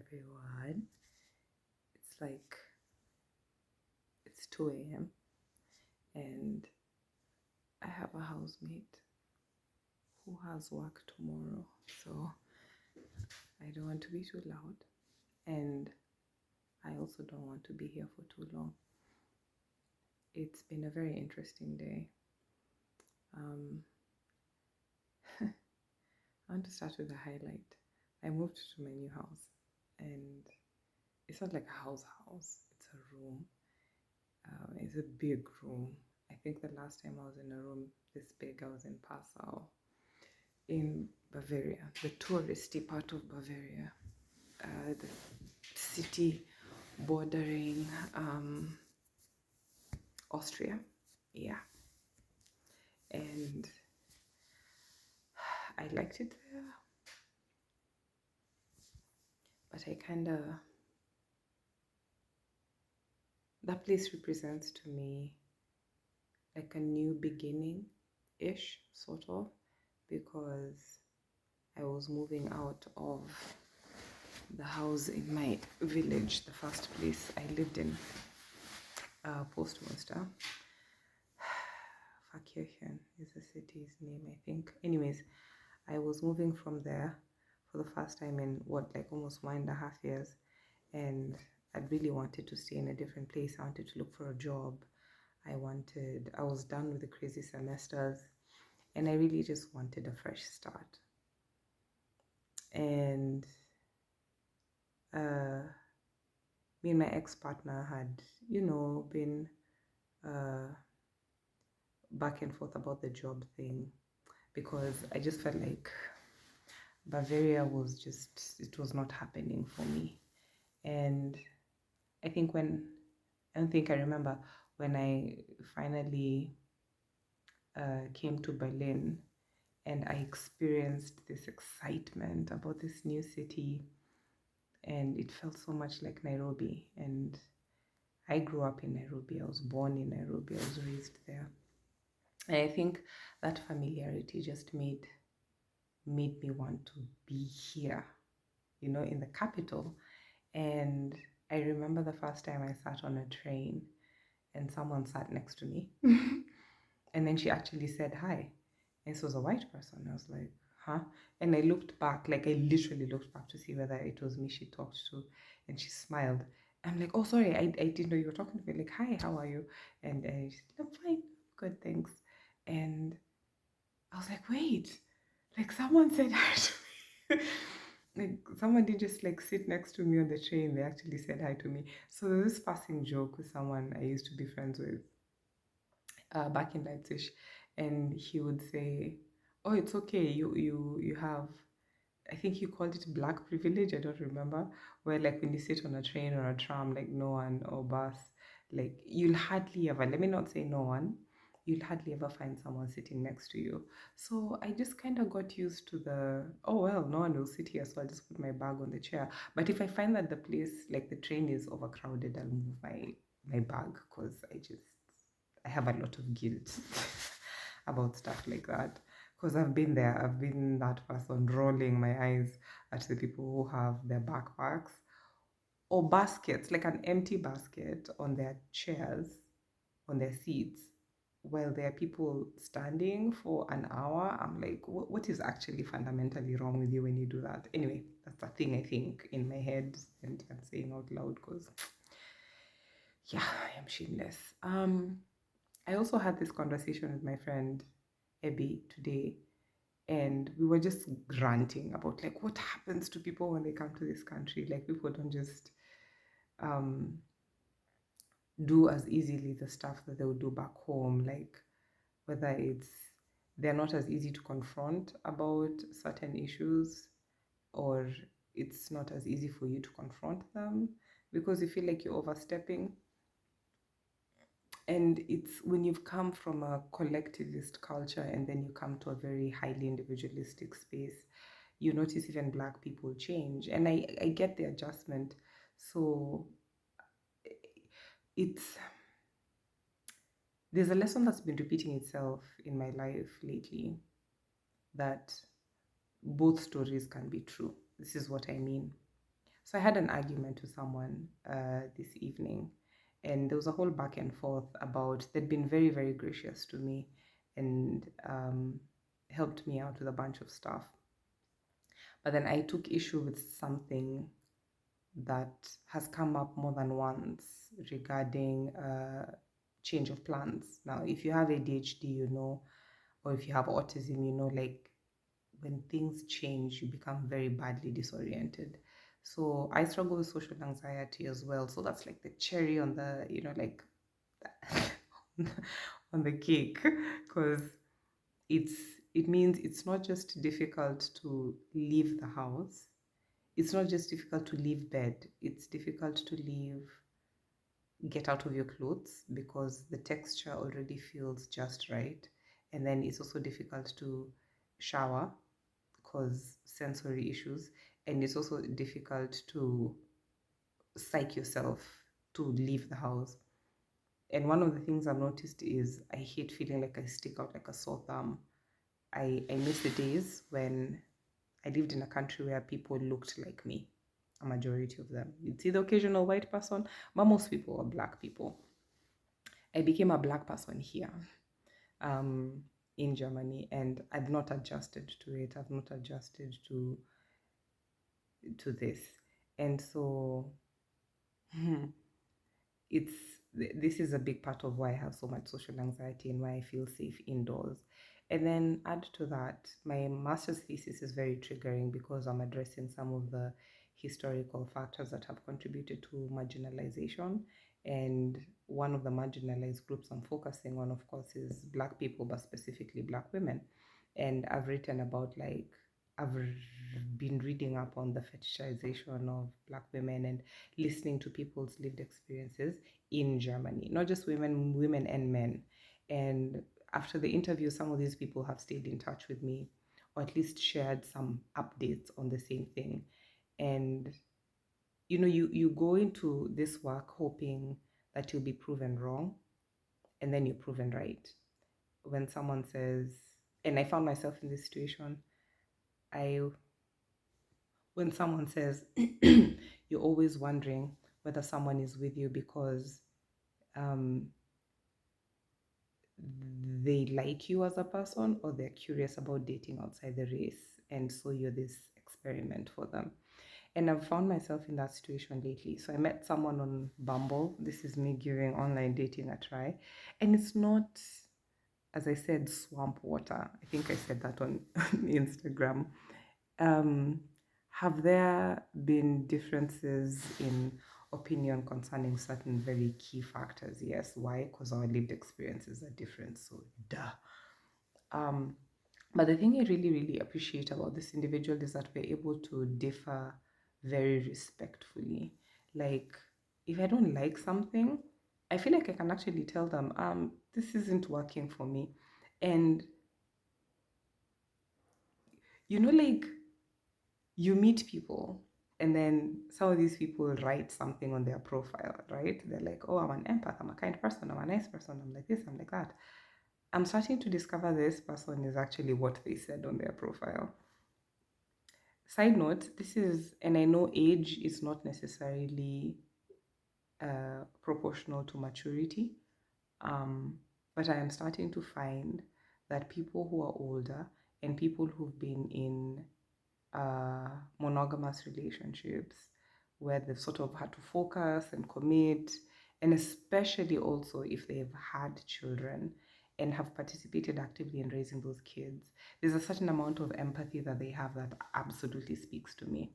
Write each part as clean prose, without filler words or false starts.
everyone. It's 2 a.m. and I have a housemate who has work tomorrow, so I don't want to be too loud, and I also don't want to be here for too long. It's been a very interesting day. I want to start with a highlight. I moved to my new house, and it's not like a house, it's a room. It's a big room. I think the last time I was in a room this big, I was in Passau, in Bavaria, the touristy part of Bavaria, the city bordering Austria. Yeah. And I liked it there, but that place represents to me like a new beginning-ish, sort of, because I was moving out of the house in my village, the first place I lived in, Postmaster. Fakirchen is the city's name, I think. Anyways, I was moving from there for the first time in almost 1.5 years, and I really wanted to stay in a different place. I wanted to look for a job. I was done with the crazy semesters, and I really just wanted a fresh start. And me and my ex-partner had, been back and forth about the job thing, because I just felt like Bavaria it was not happening for me. And I don't think I remember when I finally came to Berlin, and I experienced this excitement about this new city, and it felt so much like Nairobi. And I grew up in Nairobi. I was born in Nairobi. I was raised there. And I think that familiarity just made me want to be here, in the capital. And I remember the first time I sat on a train and someone sat next to me. And then she actually said hi. And this was a white person. I was like, huh? And I looked back, I literally looked back to see whether it was me she talked to. And she smiled. I'm like, oh, sorry, I didn't know you were talking to me. Like, hi, how are you? And she said, I'm fine, good, thanks. And I was like, wait, someone said hi to me. Someone did just sit next to me on the train. They actually said hi to me. So there was this passing joke with someone I used to be friends with back in Leipzig, and he would say, oh, it's okay, you have, I think you called it black privilege, I don't remember, where when you sit on a train or a tram, no one, or bus, you'll hardly ever, let me not say no one, you'll hardly ever find someone sitting next to you. So I just kind of got used to oh well, no one will sit here, so I'll just put my bag on the chair. But if I find that the place, the train is overcrowded, I'll move my bag, because I have a lot of guilt about stuff like that, because I've been there. I've been that person rolling my eyes at the people who have their backpacks or baskets, an empty basket on their chairs, on their seats, while there are people standing for an hour. I'm like, what is actually fundamentally wrong with you when you do that? Anyway, that's a thing I think in my head, and I'm saying out loud because, yeah, I am shameless. I also had this conversation with my friend Abby today, and we were just ranting about what happens to people when they come to this country. People don't just do as easily the stuff that they would do back home, whether they're not as easy to confront about certain issues, or it's not as easy for you to confront them because you feel like you're overstepping. And it's when you've come from a collectivist culture and then you come to a very highly individualistic space, you notice even Black people change. And I get the adjustment. So there's a lesson that's been repeating itself in my life lately, that both stories can be true. This is what I mean. So I had an argument with someone this evening, and there was a whole back and forth about they'd been very, very gracious to me and helped me out with a bunch of stuff. But then I took issue with something that has come up more than once regarding change of plans. Now, if you have ADHD, you know, or if you have autism, you know, like when things change, you become very badly disoriented. So I struggle with social anxiety as well. So that's like the cherry on the, you know, like on the cake, because it's it means it's not just difficult to leave the house. It's not just difficult to leave bed. It's difficult to get out of your clothes because the texture already feels just right. And then it's also difficult to shower cause sensory issues, and it's also difficult to psych yourself to leave the house. And one of the things I've noticed is I hate feeling like I stick out like a sore thumb. I miss the days when I lived in a country where people looked like me, a majority of them. You'd see the occasional white person, but most people were black people. I became a black person here um, in Germany, and I've not adjusted to it. I've not adjusted to this. And so it's this is a big part of why I have so much social anxiety and why I feel safe indoors. And then add to that, my master's thesis is very triggering because I'm addressing some of the historical factors that have contributed to marginalization. And one of the marginalized groups I'm focusing on, of course, is Black people, but specifically Black women. And I've written about like I've been reading up on the fetishization of Black women and listening to people's lived experiences in Germany, not just women and men. And after the interview, some of these people have stayed in touch with me or at least shared some updates on the same thing. And you know, you go into this work hoping that you'll be proven wrong, and then you're proven right. When someone says, and I found myself in this situation, I when someone says you're always wondering whether someone is with you because um, they like you as a person or they're curious about dating outside the race, and so you're this experiment for them. And I've found myself in that situation lately. So I met someone on Bumble. This is me giving online dating a try, and it's not, as I said, swamp water. I think I said that on Instagram. um, have there been differences in opinion concerning certain very key factors? Yes. Why? Because our lived experiences are different. So, duh. Um, but the thing I really, really appreciate about this individual is that we're able to differ very respectfully. Like, if I don't like something, I feel like I can actually tell them, this isn't working for me. And, you know, like, you meet people and then some of these people write something on their profile, right? They're like, oh, I'm an empath, I'm a kind person, I'm a nice person, I'm like this, I'm like that. I'm starting to discover this person is actually what they said on their profile. Side note, this is, and I know age is not necessarily proportional to maturity, um, but I am starting to find that people who are older and people who've been in monogamous relationships where they've sort of had to focus and commit, and especially also if they've had children and have participated actively in raising those kids, there's a certain amount of empathy that they have that absolutely speaks to me.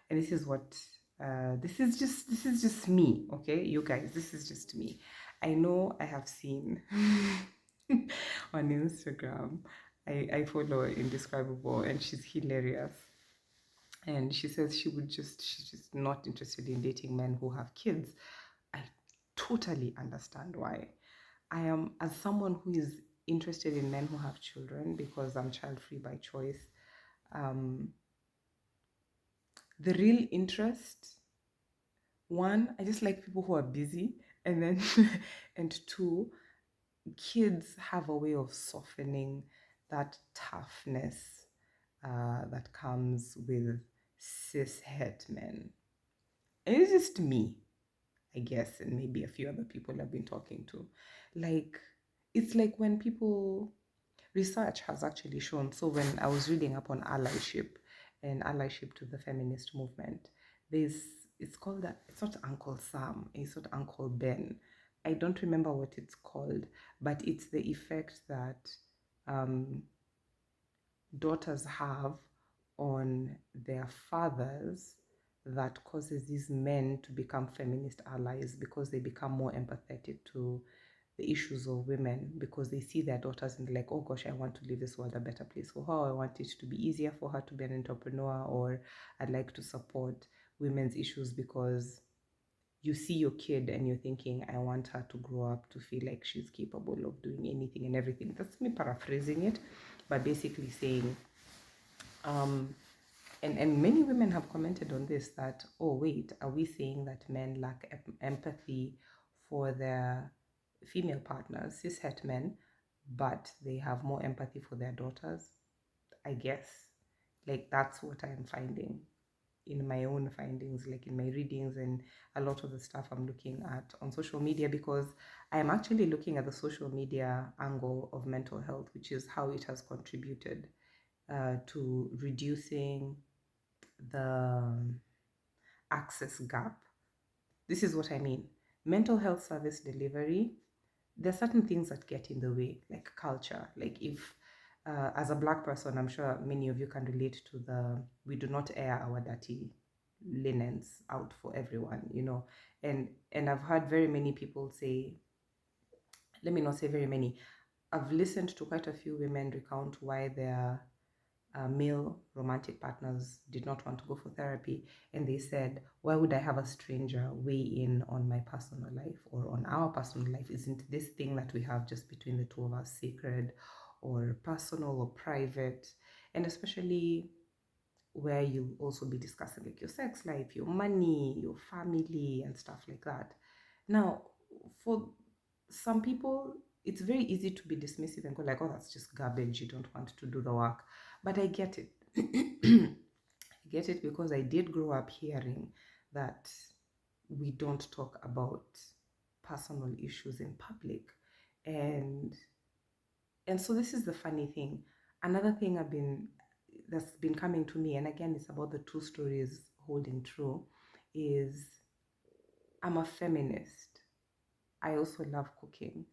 And this is what this is just me, okay, you guys. This is just me. I know I have seen on Instagram. I follow Indescribable, and she's hilarious, and she says she's just not interested in dating men who have kids. I totally understand why. I am, as someone who is interested in men who have children because I'm child free by choice, um, the real interest, one, I just like people who are busy, and then and two, kids have a way of softening that toughness that comes with cis het men. And it's just me, I guess, and maybe a few other people I've been talking to. Like, it's like when people, research has actually shown. So when I was reading up on allyship and allyship to the feminist movement, there's, it's called that, it's not Uncle Sam, it's not Uncle Ben. I don't remember what it's called, but it's the effect that um, daughters have on their fathers that causes these men to become feminist allies because they become more empathetic to the issues of women because they see their daughters and they're like, oh gosh, I want to leave this world a better place for her. I want it to be easier for her to be an entrepreneur, or I'd like to support women's issues because you see your kid and you're thinking, I want her to grow up to feel like she's capable of doing anything and everything. That's me paraphrasing it, but basically saying, um, and many women have commented on this that, oh, wait, are we saying that men lack empathy for their female partners, cishet men, but they have more empathy for their daughters? I guess. Like, that's what I'm finding in my own findings, like in my readings and a lot of the stuff I'm looking at on social media, because I'm actually looking at the social media angle of mental health, which is how it has contributed to reducing the access gap. This is what I mean. Mental health service delivery, there are certain things that get in the way, like culture. Like if, as a black person, I'm sure many of you can relate to the, we do not air our dirty linens out for everyone, you know. And I've heard very many people say, let me not say very many, I've listened to quite a few women recount why their male romantic partners did not want to go for therapy. And they said, why would I have a stranger weigh in on my personal life or on our personal life? Isn't this thing that we have just between the two of us sacred or personal or private? And especially where you also be discussing like your sex life, your money, your family, and stuff like that. Now, for some people, it's very easy to be dismissive and go like, oh, that's just garbage. You don't want to do the work. But I get it. I get it because I did grow up hearing that we don't talk about personal issues in public. And and so this is the funny thing. Another thing that's been coming to me, and again it's about the two stories holding true, is I'm a feminist. I also love cooking,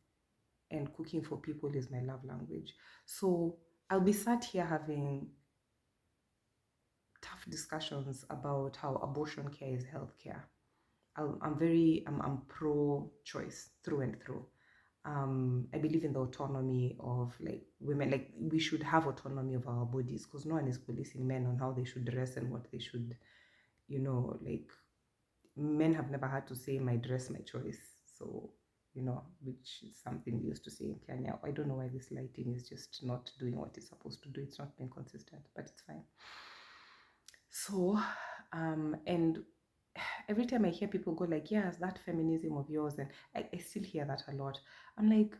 and cooking for people is my love language. So I'll be sat here having tough discussions about how abortion care is healthcare. I'm pro-choice through and through. I believe in the autonomy of like women. Like we should have autonomy of our bodies because no one is policing men on how they should dress and what they should, like men have never had to say my dress, my choice. So, which is something we used to say in Kenya. I don't know why this lighting is just not doing what it's supposed to do. It's not being consistent, but it's fine. So, and every time I hear people go like, yes, that feminism of yours, and I still hear that a lot. I'm like,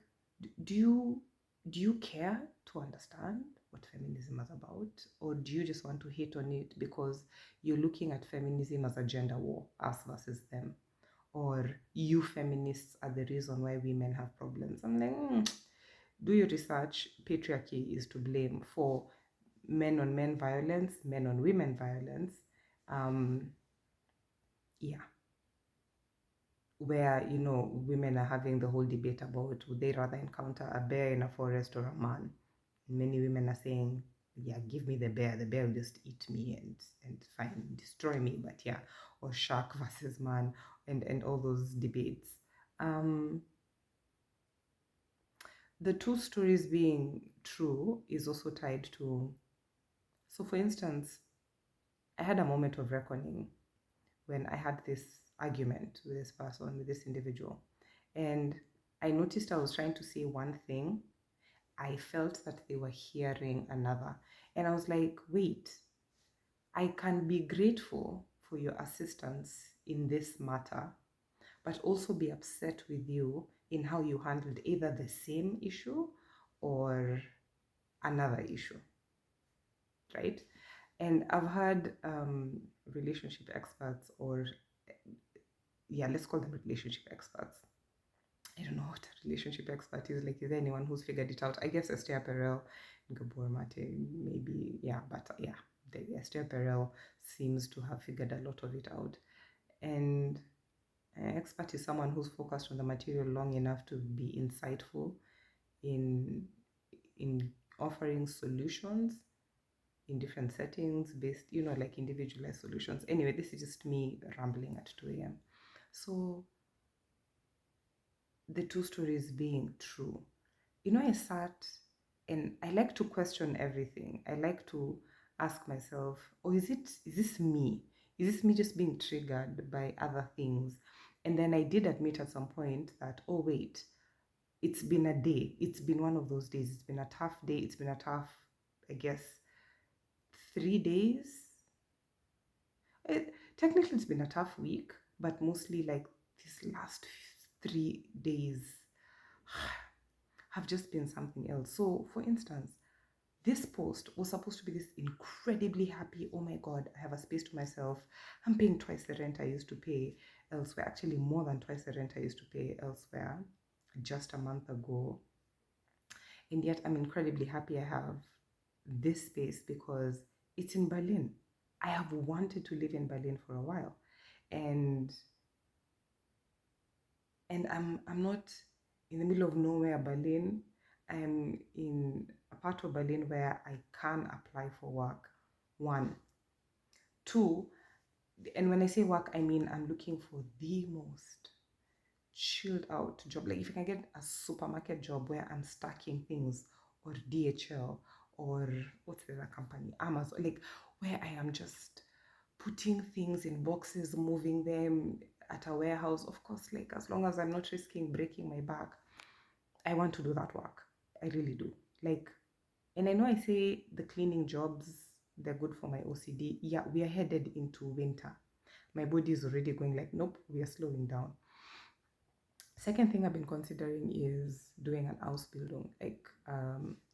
do you care to understand what feminism is about? Or do you just want to hate on it because you're looking at feminism as a gender war, us versus them? Or you feminists are the reason why women have problems. I'm like, do your research. Patriarchy is to blame for men on men violence, men on women violence. Um, yeah, where women are having the whole debate about would they rather encounter a bear in a forest or a man. Many women are saying, yeah, give me the bear will just eat me and fine, destroy me, but yeah. Or shark versus man, and all those debates. um the two stories being true is also tied to, so for instance, I had a moment of reckoning when I had this argument with this person, with this individual. And I noticed I was trying to say one thing. I felt that they were hearing another. And I was like, wait, I can be grateful for your assistance in this matter, but also be upset with you in how you handled either the same issue or another issue, right? And I've heard relationship experts or yeah, let's call them relationship experts. I don't know what a relationship expert is. Like, is there anyone who's figured it out? I guess Esther Perel, Gabor Mate, maybe, yeah, but yeah, Esther Perel seems to have figured a lot of it out. And an expert is someone who's focused on the material long enough to be insightful in in offering solutions in different settings based, like individualized solutions. Anyway, this is just me rambling at 2 a.m. So the two stories being true. I sat and I like to question everything. I like to ask myself, oh, is this me? Is this me just being triggered by other things? And then I did admit at some point that, oh, wait, it's been a day. It's been one of those days. It's been a tough day. It's been a tough, I guess, 3 days. Technically, it's been a tough week, but mostly like these last 3 days have just been something else. So, for instance, this post was supposed to be this incredibly happy, oh my God, I have a space to myself. I'm paying twice the rent I used to pay elsewhere, actually more than twice the rent I used to pay elsewhere just a month ago. And yet I'm incredibly happy I have this space because it's in Berlin. I have wanted to live in Berlin for a while. And I'm not in the middle of nowhere, Berlin. I'm in a part of Berlin where I can apply for work. One. Two, and when I say work, I mean I'm looking for the most chilled out job. Like if I can get a supermarket job where I'm stacking things, or DHL, or what's the other company? Amazon, like where I am just putting things in boxes, moving them at a warehouse. Of course, like as long as I'm not risking breaking my back, I want to do that work. I really do. Like, and I know I say the cleaning jobs, they're good for my OCD. Yeah, we are headed into winter. My body is already going like, nope, we are slowing down. Second thing I've been considering is doing an Ausbildung, like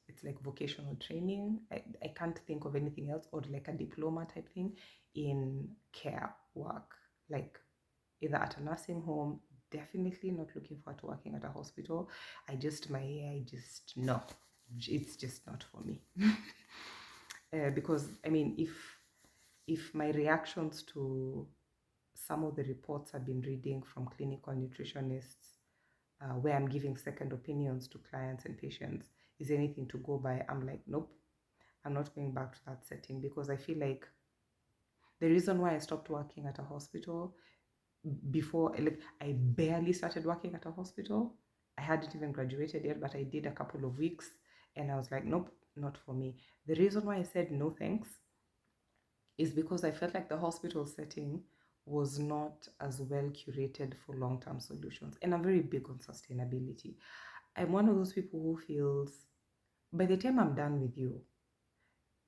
it's like vocational training. I can't think of anything else, or like a diploma type thing in care work, like either at a nursing home. Definitely not looking forward to working at a hospital. No, it's just not for me. Because I mean, if my reactions to some of the reports I've been reading from clinical nutritionists, where I'm giving second opinions to clients and patients, is anything to go by, I'm like, nope, I'm not going back to that setting, because I feel like the reason why I stopped working at a hospital before, like, I barely started working at a hospital. I hadn't even graduated yet, but I did a couple of weeks, and I was like, nope, not for me. The reason why I said no thanks is because I felt like the hospital setting was not as well curated for long-term solutions. And I'm very big on sustainability. I'm one of those people who feels by the time I'm done with you,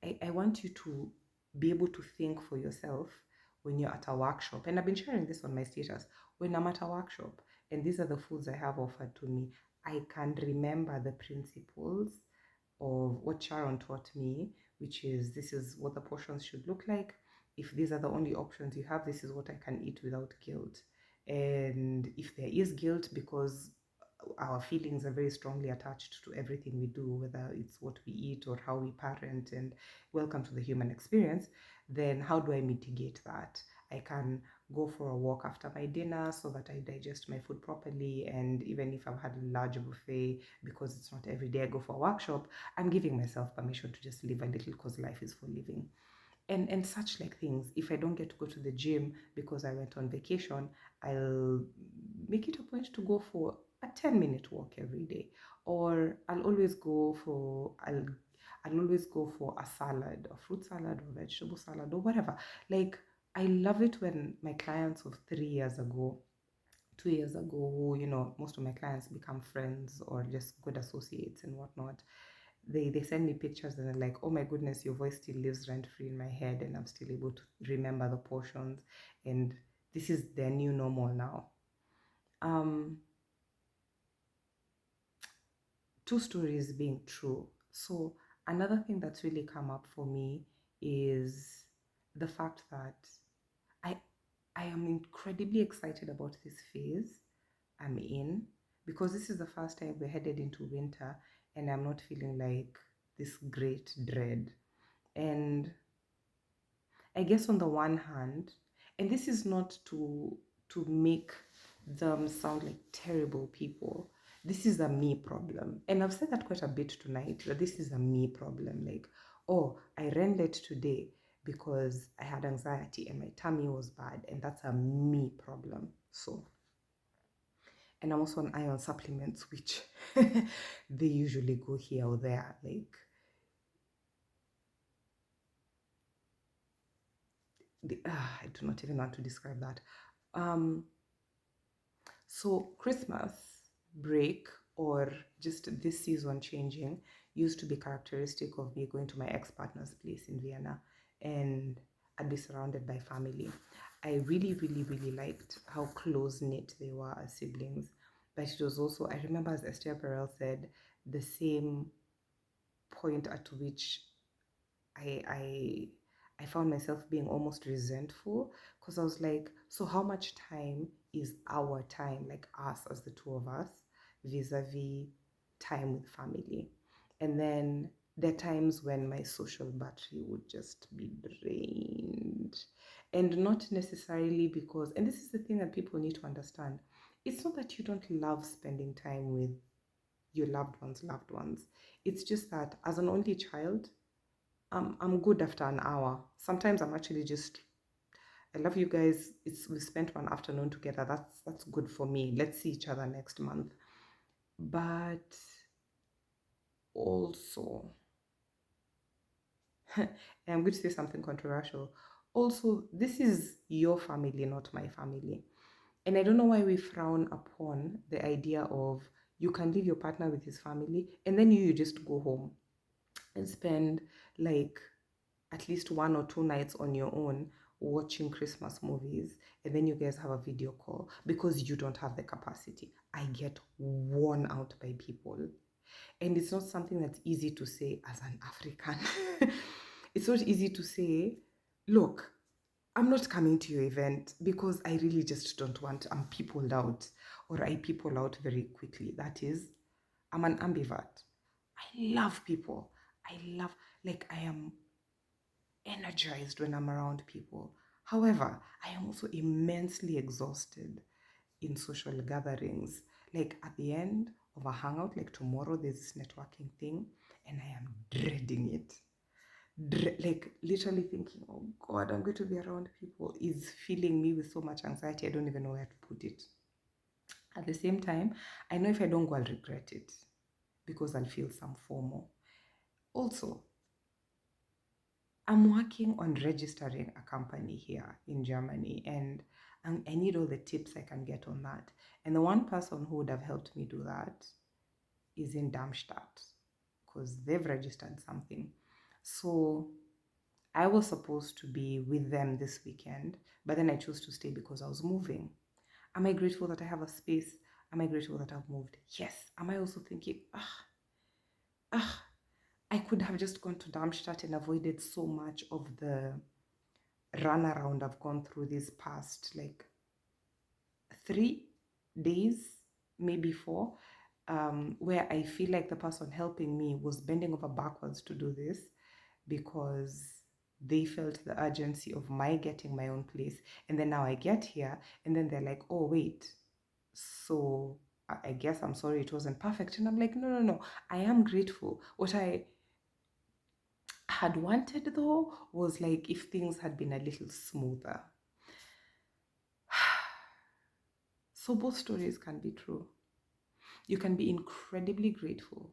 I want you to be able to think for yourself when you're at a workshop. And I've been sharing this on my status. When I'm at a workshop and these are the foods I have offered to me, I can remember the principles of what Sharon taught me, which is this is what the portions should look like. If these are the only options you have, this is what I can eat without guilt. And if there is guilt because our feelings are very strongly attached to everything we do, whether it's what we eat or how we parent, and welcome to the human experience, then how do I mitigate that? I can go for a walk after my dinner so that I digest my food properly. And even if I've had a large buffet, because it's not every day I go for a workshop, I'm giving myself permission to just live a little because life is for living. And such like things. If I don't get to go to the gym because I went on vacation, I'll make it a point to go for a 10-minute walk every day. Or I'll always go for a salad, a fruit salad or vegetable salad or whatever. Like, I love it when my clients of 3 years ago, 2 years ago, who, most of my clients become friends or just good associates and whatnot, they send me pictures and they're like, oh my goodness, your voice still lives rent free in my head, and I'm still able to remember the portions, and this is their new normal now. Two stories being true. So another thing that's really come up for me is the fact that I I am incredibly excited about this phase I'm in, because this is the first time we're headed into winter and I'm not feeling like this great dread. And I guess on the one hand, and this is not to make them sound like terrible people. This is a me problem. And I've said that quite a bit tonight, that this is a me problem. Like, oh, I ran late today because I had anxiety and my tummy was bad, and that's a me problem. So, and I'm also on iron supplements, which they usually go here or there. Like, I do not even want to describe that. Um, So Christmas break, or just this season changing, used to be characteristic of me going to my ex-partner's place in Vienna, and I'd be surrounded by family. I really, really, really liked how close-knit they were as siblings. But it was also, I remember, as Esther Perel said, the same point at which I I I found myself being almost resentful, because I was like, so how much time is our time, like us as the two of us, vis-a-vis time with family? And then there are times when my social battery would just be drained. And not necessarily because, and this is the thing that people need to understand, it's not that you don't love spending time with your loved ones. It's just that as an only child, I'm good after an hour. Sometimes I'm actually just, I love you guys. We spent one afternoon together. That's good for me. Let's see each other next month. But also, and I'm going to say something controversial. Also, this is your family, not my family. And I don't know why we frown upon the idea of you can leave your partner with his family and then you just go home and spend like at least 1 or 2 nights on your own watching Christmas movies, and then you guys have a video call because you don't have the capacity. I get worn out by people, and it's not something that's easy to say as an African. It's not easy to say, look, I'm not coming to your event because I really just don't want, I'm peopled out, or I people out very quickly. That is, I'm an ambivert. I love people. I love, like, I am energized when I'm around people. However, I am also immensely exhausted in social gatherings. Like at the end of a hangout, like tomorrow, there's this networking thing, and I am dreading it. Like literally thinking, oh God, I'm going to be around people, is filling me with so much anxiety. I don't even know where to put it. At the same time, I know if I don't go, I'll regret it because I'll feel some FOMO. Also, I'm working on registering a company here in Germany, and I need all the tips I can get on that. And the one person who would have helped me do that is in Darmstadt, because they've registered something. So I was supposed to be with them this weekend, but then I chose to stay because I was moving. Am I grateful that I have a space? Am I grateful that I've moved? Yes. Am I also thinking, ah, I could have just gone to Darmstadt and avoided so much of the run around I've gone through these past like 3 days, maybe 4, where I feel like the person helping me was bending over backwards to do this because they felt the urgency of my getting my own place. And then now I get here, and then they're like, oh, wait, so I guess I'm sorry it wasn't perfect. And I'm like, no, no, no, I am grateful. What I had wanted though was like if things had been a little smoother. So both stories can be true. You can be incredibly grateful,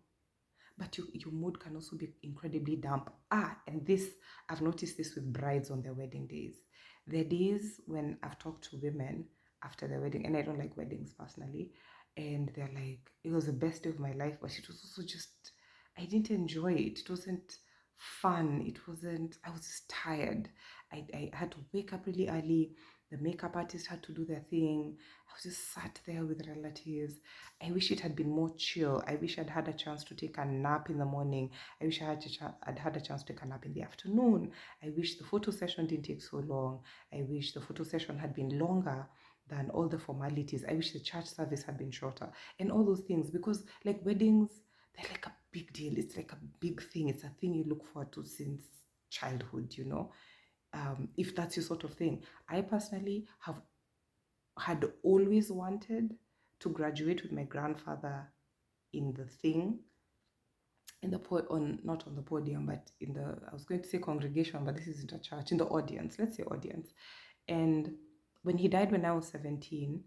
but your mood can also be incredibly damp. And this, I've noticed this with brides on their wedding days. There are days when I've talked to women after their wedding, and I don't like weddings personally, and they're like, it was the best day of my life, but it was also just, I didn't enjoy it. It wasn't fun. It wasn't, I was just tired. I had to wake up really early. The makeup artist had to do their thing. I was just sat there with relatives. I wish it had been more chill. I wish I'd had a chance to take a nap in the morning. I wish I'd had a chance to take a nap in the afternoon. I wish the photo session didn't take so long. I wish the photo session had been longer than all the formalities. I wish the church service had been shorter and all those things, because like weddings, they're like a big deal. It's like a big thing. It's a thing you look forward to since childhood, you know. If that's your sort of thing. I personally had always wanted to graduate with my grandfather in the thing, in the not on the podium, but in the, I was going to say congregation, but this isn't a church, in the audience. Let's say audience. And when he died when I was 17,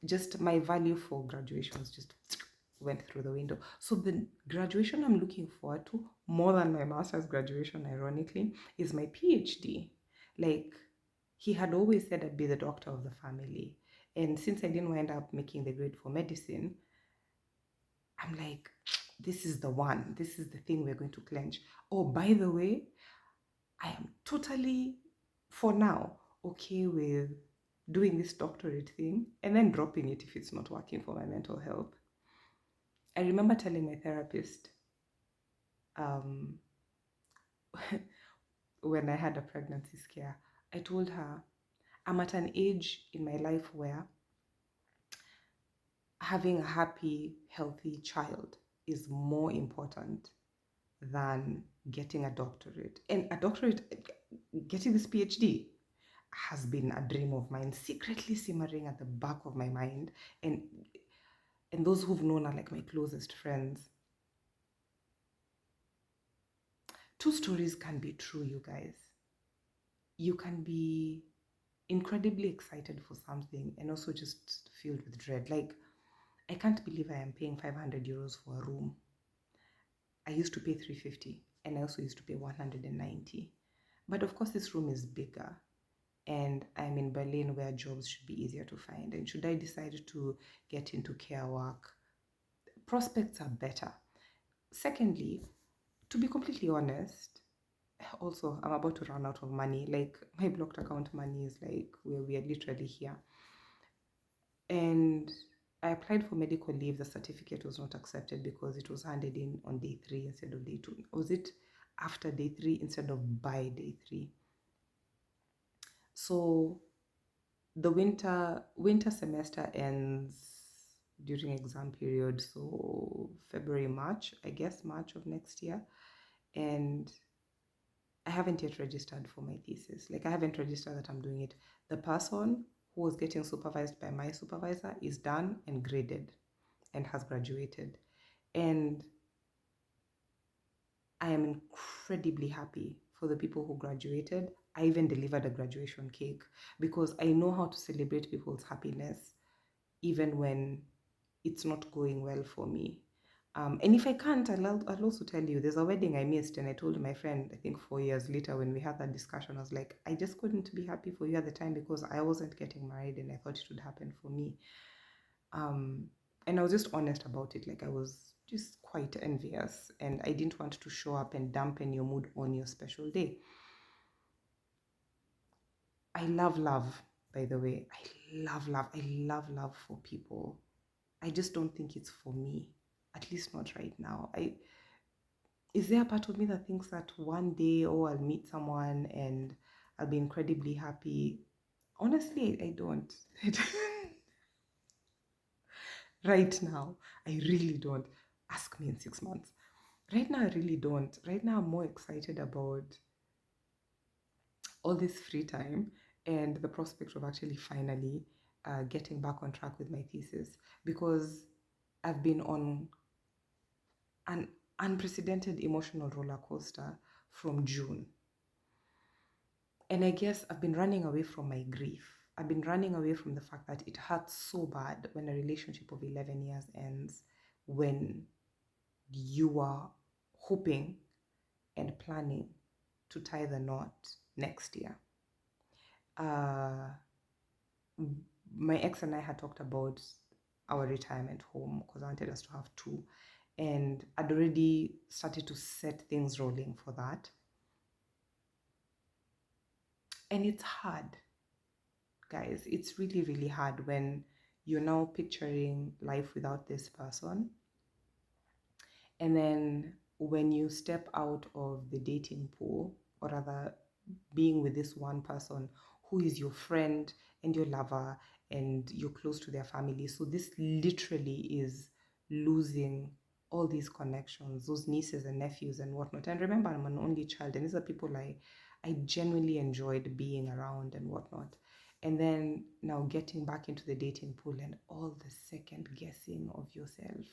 just my value for graduations just went through the window. So the graduation I'm looking forward to more than my master's graduation, ironically, is my PhD. Like, he had always said I'd be the doctor of the family. And since I didn't wind up making the grade for medicine, I'm like, this is the one. This is the thing we're going to clench. Oh, by the way, I am totally, for now, okay with doing this doctorate thing and then dropping it if it's not working for my mental health. I remember telling my therapist um, when I had a pregnancy scare, I told her, I'm at an age in my life where having a happy, healthy child is more important than getting a doctorate. And a doctorate, getting this PhD, has been a dream of mine, secretly simmering at the back of my mind. And those who've known are like my closest friends. Two stories can be true, you guys. You can be incredibly excited for something and also just filled with dread. Like, I can't believe I am paying 500 euros for a room. I used to pay 350 and I also used to pay 190. But of course, this room is bigger and I'm in Berlin where jobs should be easier to find. And should I decide to get into care work, prospects are better. Secondly, to be completely honest, also I'm about to run out of money. Like, my blocked account money is like where we are literally here. And I applied for medical leave. The certificate was not accepted because it was handed in on day 3 instead of day 2. Was it after day 3 instead of by day 3? So the winter semester ends during exam period, so February, March, I guess March of next year. And I haven't yet registered for my thesis. Like, I haven't registered that I'm doing it. The person who was getting supervised by my supervisor is done and graded and has graduated. And I am incredibly happy for the people who graduated. I even delivered a graduation cake because I know how to celebrate people's happiness even when it's not going well for me. And if I can't, I'll also tell you, there's a wedding I missed, and I told my friend, I think 4 years later, when we had that discussion, I was like, I just couldn't be happy for you at the time because I wasn't getting married and I thought it would happen for me. And I was just honest about it. Like, I was just quite envious and I didn't want to show up and dampen your mood on your special day. I love love, by the way. I love love. I love love for people. I just don't think it's for me, at least not right now. Is there a part of me that thinks that one day, oh, I'll meet someone and I'll be incredibly happy? Honestly, I don't. Right now, I really don't. Ask me in 6 months. Right now, I really don't. Right now, I'm more excited about all this free time and the prospect of actually finally getting back on track with my thesis, because I've been on an unprecedented emotional roller coaster from June. And I guess I've been running away from my grief. I've been running away from the fact that it hurts so bad when a relationship of 11 years ends, when you are hoping and planning to tie the knot next year. My ex and I had talked about our retirement home because I wanted us to have 2. And I'd already started to set things rolling for that. And it's hard, guys. It's really, really hard when you're now picturing life without this person. And then when you step out of the dating pool, or rather being with this one person who is your friend and your lover and you're close to their family. So this literally is losing all these connections, those nieces and nephews and whatnot. And remember, I'm an only child, and these are people I genuinely enjoyed being around and whatnot. And then now getting back into the dating pool and all the second guessing of yourself,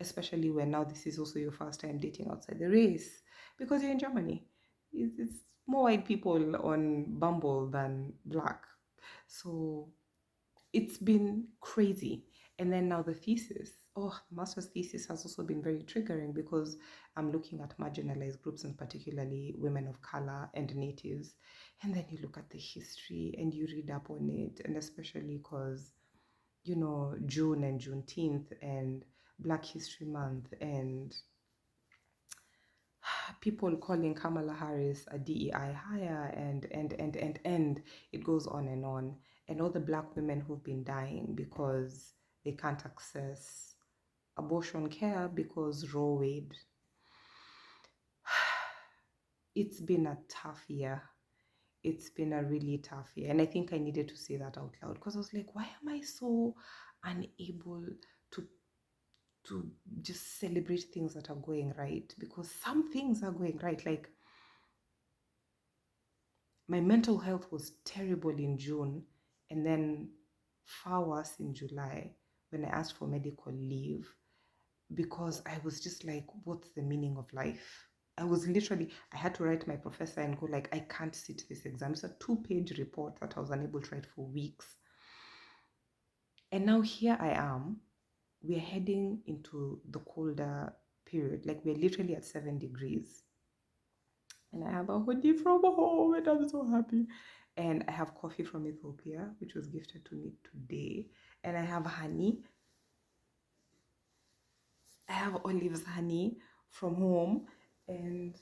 especially when now this is also your first time dating outside the race because you're in Germany. It's more white people on Bumble than black. So it's been crazy. And then now the thesis. Oh, the master's thesis has also been very triggering because I'm looking at marginalized groups and particularly women of color and natives. And then you look at the history and you read up on it, and especially because, June and Juneteenth and Black History Month and people calling Kamala Harris a DEI hire and it goes on and on. And all the black women who've been dying because they can't access abortion care because Roe Wade. It's been a tough year. It's been a really tough year. And I think I needed to say that out loud because I was like, why am I so unable to to just celebrate things that are going right? Because some things are going right. Like my mental health was terrible in June and then far worse in July when I asked for medical leave because I was just like, what's the meaning of life? I had to write my professor and go like, I can't sit this exam. It's a 2-page report that I was unable to write for weeks. And now here I am. We're heading into the colder period. Like we're literally at 7 degrees. And I have a hoodie from home and I'm so happy. And I have coffee from Ethiopia, which was gifted to me today. And I have honey. I have Olive's honey from home. And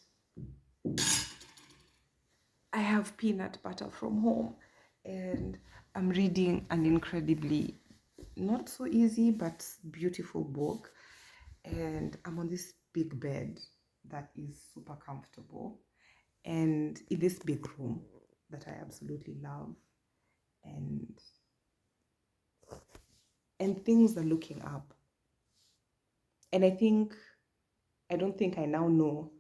I have peanut butter from home. And I'm reading an incredibly, not so easy, but beautiful book. And I'm on this big bed that is super comfortable. And in this big room that I absolutely love. And things are looking up. And I don't think I now know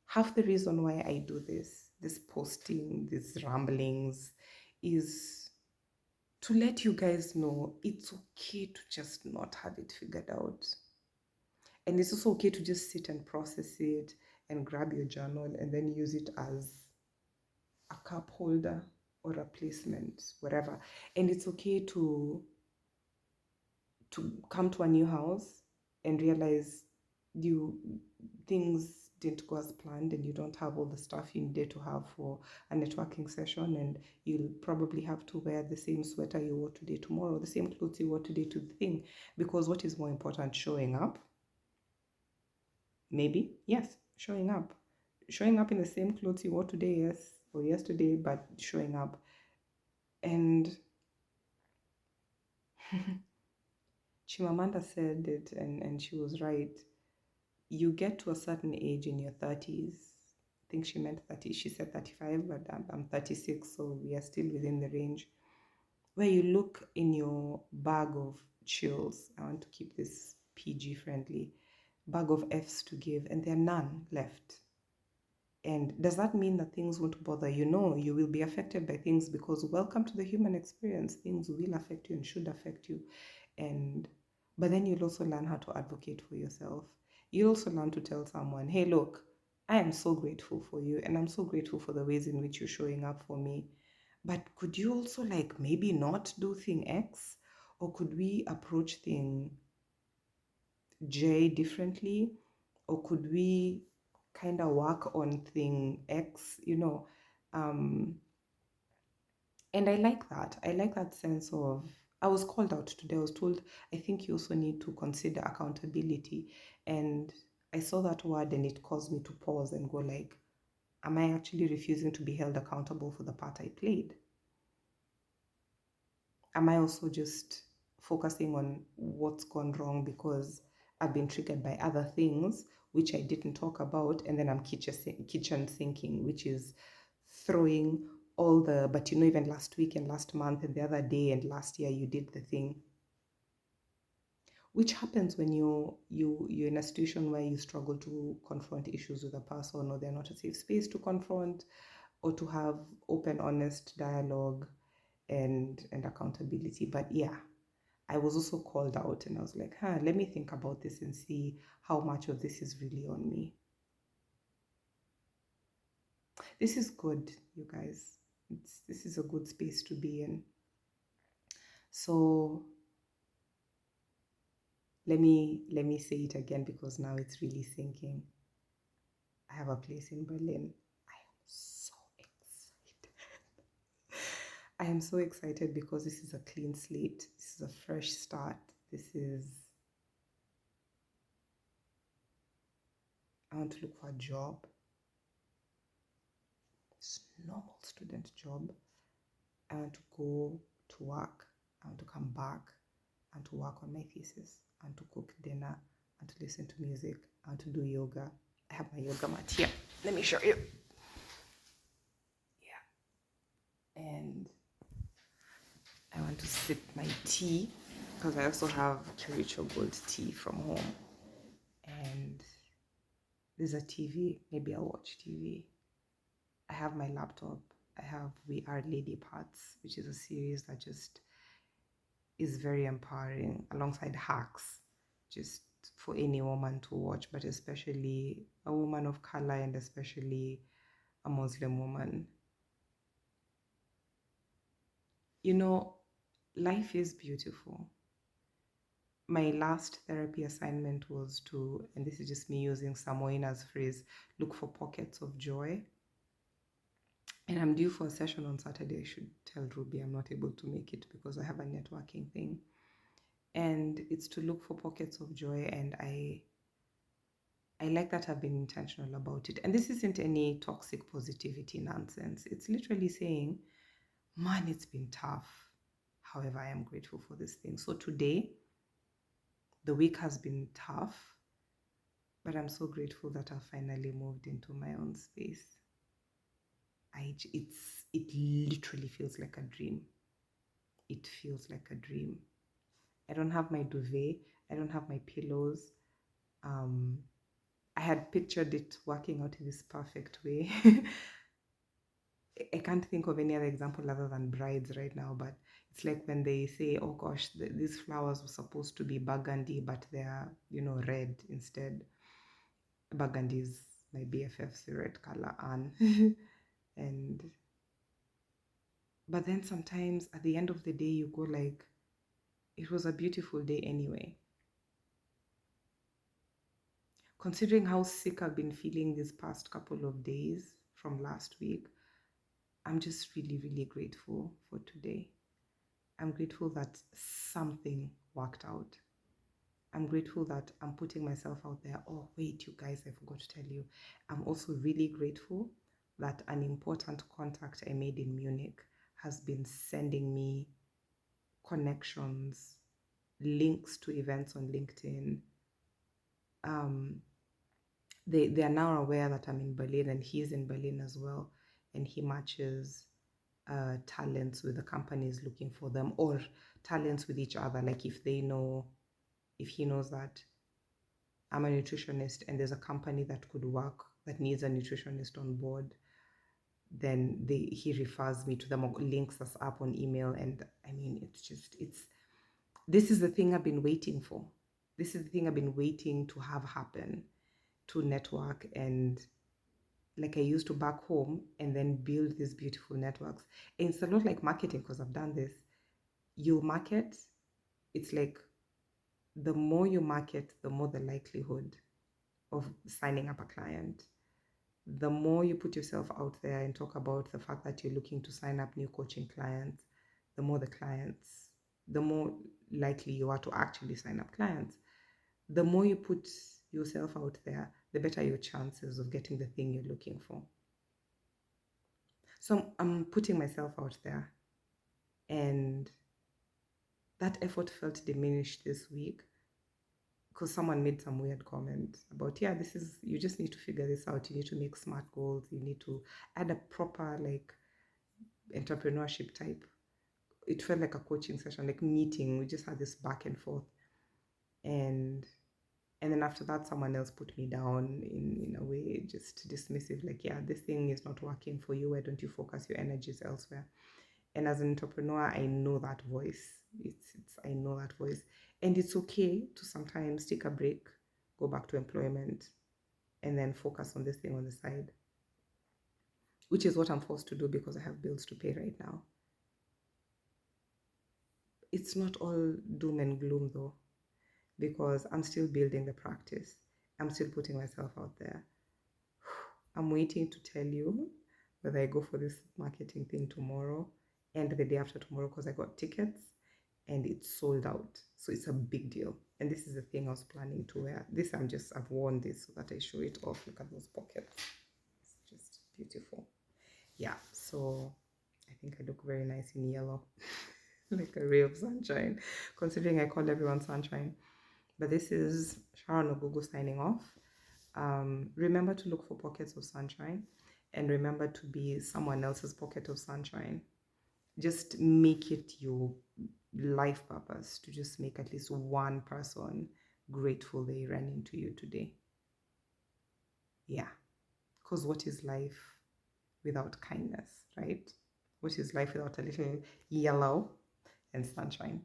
half the reason why I do this posting, these ramblings, is to let you guys know it's okay to just not have it figured out. And it's also okay to just sit and process it and grab your journal and then use it as a cup holder or a placement, whatever. And it's okay to come to a new house and realize you things didn't go as planned and you don't have all the stuff you needed to have for a networking session, and you'll probably have to wear the same sweater you wore today tomorrow, the same clothes you wore today to the thing, because what is more important, showing up? Maybe, yes, showing up. Showing up in the same clothes you wore today, yes, or yesterday, but showing up. And Chimamanda said it, and she was right. You get to a certain age in your 30s. I think she meant 30. She said 35, but I'm 36, so we are still within the range. Where you look in your bag of chills, I want to keep this PG friendly, bag of Fs to give, and there are none left. And does that mean that things won't bother you? No, you will be affected by things because welcome to the human experience. Things will affect you and should affect you. But then you'll also learn how to advocate for yourself. You'll also learn to tell someone, hey, look, I am so grateful for you and I'm so grateful for the ways in which you're showing up for me. But could you also like maybe not do thing X? Or could we approach thing J differently? Or could we kind of work on thing X, and I like that. I like that sense of, I was called out today. I was told, I think you also need to consider accountability. And I saw that word and it caused me to pause and go like, Am I actually refusing to be held accountable for the part I played? Am I also just focusing on what's gone wrong because I've been triggered by other things which I didn't talk about, and then I'm kitchen sinking, which is throwing all the, but even last week and last month and the other day and last year you did the thing, which happens when you're in a situation where you struggle to confront issues with a person, or they're not a safe space to confront or to have open, honest dialogue and accountability. But yeah, I was also called out and I was like, let me think about this and see how much of this is really on me. This is good, you guys. This is a good space to be in. So let me say it again because now it's really sinking. I have a place in Berlin. I am so excited. I am so excited because this is a clean slate. This is a fresh start. I want to look for a job. It's a normal student job. I want to go to work. I want to come back and to work on my thesis and to cook dinner and to listen to music and to do yoga. I have my yoga mat here. Let me show you. Yeah. And I want to sip my tea because I also have Kericho Gold tea from home. And there's a TV. Maybe I'll watch TV. I have my laptop. I have We Are Lady Parts, which is a series that just is very empowering alongside hacks, just for any woman to watch, but especially a woman of color and especially a Muslim woman. Life is beautiful. My last therapy assignment was to, and this is just me using Samoina's phrase, look for pockets of joy. And I'm due for a session on Saturday. I should tell Ruby I'm not able to make it because I have a networking thing. And it's to look for pockets of joy, and I like that I've been intentional about it. And this isn't any toxic positivity nonsense. It's literally saying, man, it's been tough. However, I am grateful for this thing. So today, the week has been tough, but I'm so grateful that I've finally moved into my own space. It literally feels like a dream. It feels like a dream. I don't have my duvet. I don't have my pillows. I had pictured it working out in this perfect way. I can't think of any other example other than brides right now, but it's like when they say, oh gosh, these flowers were supposed to be burgundy, but they're, red instead. Burgundy is my BFF's red color, Anne. and But then sometimes at the end of the day, you go like, it was a beautiful day anyway. Considering how sick I've been feeling these past couple of days from last week, I'm just really, really grateful for today. I'm grateful that something worked out. I'm grateful that I'm putting myself out there. Oh, wait, you guys, I forgot to tell you. I'm also really grateful that an important contact I made in Munich has been sending me connections, links to events on LinkedIn. They are now aware that I'm in Berlin and he's in Berlin as well. And he matches talents with the companies looking for them, or talents with each other. Like if he knows that I'm a nutritionist and there's a company that could work that needs a nutritionist on board, then he refers me to them or links us up on email. And I mean, this is the thing I've been waiting for. This is the thing I've been waiting to have happen, to network and like I used to back home and then build these beautiful networks. And it's a lot like marketing because I've done this. You market, it's like the more you market, the more the likelihood of signing up a client. The more you put yourself out there and talk about the fact that you're looking to sign up new coaching clients, the more likely you are to actually sign up clients. The more you put yourself out there, the better your chances of getting the thing you're looking for. So I'm putting myself out there, and that effort felt diminished this week because someone made some weird comment about, yeah, this is, you just need to figure this out. You need to make smart goals. You need to add a proper, like, entrepreneurship type. It felt like a coaching session, like meeting. We just had this back and forth. And then after that, someone else put me down in a way, just dismissive, like, yeah, this thing is not working for you. Why don't you focus your energies elsewhere? And as an entrepreneur, I know that voice. I know that voice. And it's okay to sometimes take a break, go back to employment, and then focus on this thing on the side, which is what I'm forced to do because I have bills to pay right now. It's not all doom and gloom though, because I'm still building the practice. I'm still putting myself out there. I'm waiting to tell you whether I go for this marketing thing tomorrow and the day after tomorrow, because I got tickets and it's sold out. So it's a big deal. And this is the thing I was planning to wear. This, I've worn this so that I show it off. Look at those pockets. It's just beautiful. Yeah, so I think I look very nice in yellow, like a ray of sunshine, considering I call everyone sunshine. But this is Sharon Ogogo signing off. Remember to look for pockets of sunshine, and remember to be someone else's pocket of sunshine. Just make it your life purpose to just make at least one person grateful they ran into you today. Yeah, because what is life without kindness, right? What is life without a little yellow and sunshine?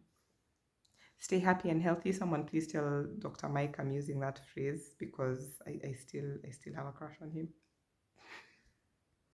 Stay happy and healthy. Someone please tell Dr. Mike I'm using that phrase because I still have a crush on him.